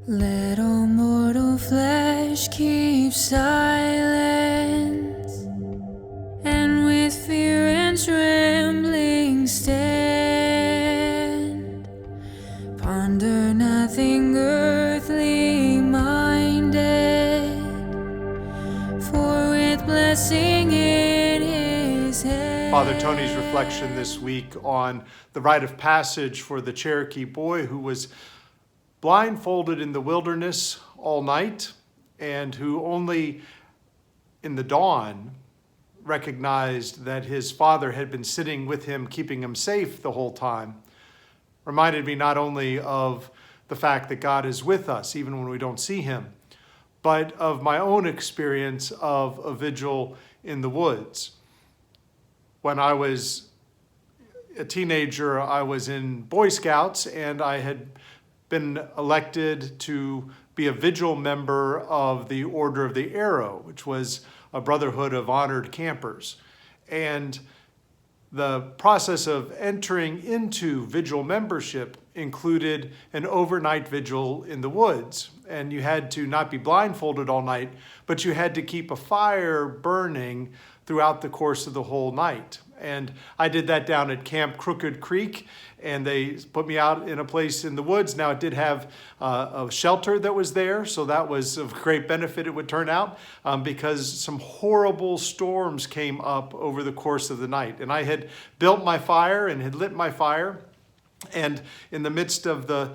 Let all mortal flesh keep silence, and with fear and trembling stand. Ponder nothing earthly minded, for with blessing in his hand. Father Tony's reflection this week on the rite of passage for the Cherokee boy who was blindfolded in the wilderness all night and who only in the dawn recognized that his father had been sitting with him, keeping him safe the whole time, reminded me not only of the fact that God is with us even when we don't see him, but of my own experience of a vigil in the woods. When I was a teenager, I was in Boy Scouts, and I had been elected to be a vigil member of the Order of the Arrow, which was a brotherhood of honored campers. And the process of entering into vigil membership included an overnight vigil in the woods. And you had to not be blindfolded all night, but you had to keep a fire burning throughout the course of the whole night. And I did that down at Camp Crooked Creek, and they put me out in a place in the woods. Now, it did have a shelter that was there, so that was of great benefit, it would turn out, because some horrible storms came up over the course of the night. And I had built my fire and had lit my fire, and in the midst of the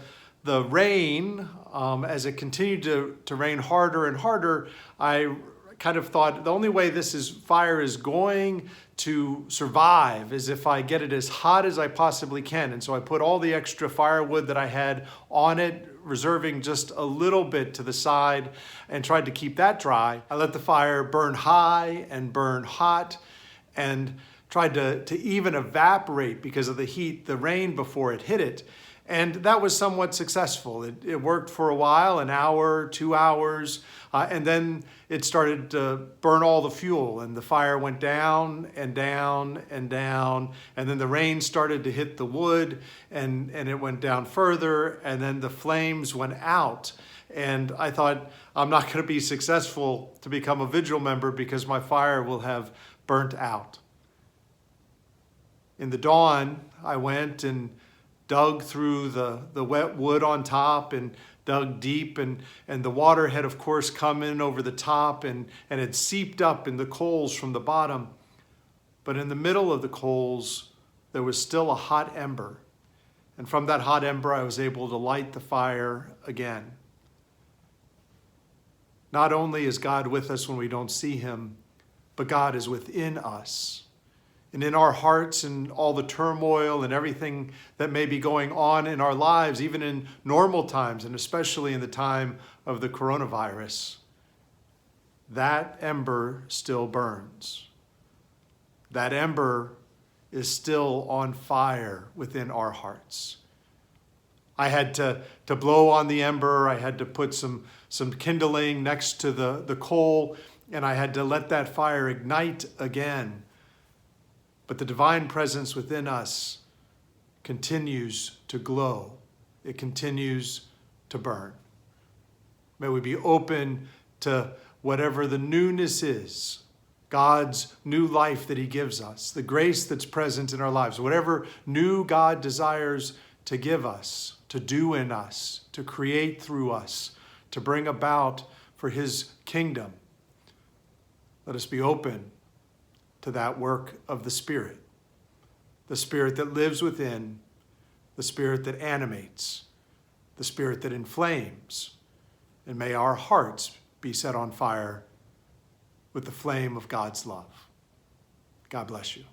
rain, as it continued to rain harder and harder, I kind of thought the only way fire is going to survive is if I get it as hot as I possibly can. And so I put all the extra firewood that I had on it, reserving just a little bit to the side, and tried to keep that dry. I let the fire burn high and burn hot, and tried to even evaporate because of the heat, the rain before it hit it. And that was somewhat successful. It worked for a while, an hour, 2 hours, and then it started to burn all the fuel, and the fire went down and down and down, and then the rain started to hit the wood, and it went down further, and then the flames went out. And I thought, I'm not going to be successful to become a vigil member because my fire will have burnt out. In the dawn, I went and dug through the wet wood on top and dug deep, and the water had, of course, come in over the top and had seeped up in the coals from the bottom. But in the middle of the coals, there was still a hot ember. And from that hot ember, I was able to light the fire again. Not only is God with us when we don't see him, but God is within us. And in our hearts and all the turmoil and everything that may be going on in our lives, even in normal times, and especially in the time of the coronavirus, that ember still burns. That ember is still on fire within our hearts. I had to blow on the ember. I had to put some kindling next to the coal, and I had to let that fire ignite again. But the divine presence within us continues to glow. It continues to burn. May we be open to whatever the newness is, God's new life that he gives us, the grace that's present in our lives, whatever new God desires to give us, to do in us, to create through us, to bring about for his kingdom. Let us be open to that work of the Spirit that lives within, the Spirit that animates, the Spirit that inflames. And may our hearts be set on fire with the flame of God's love. God bless you.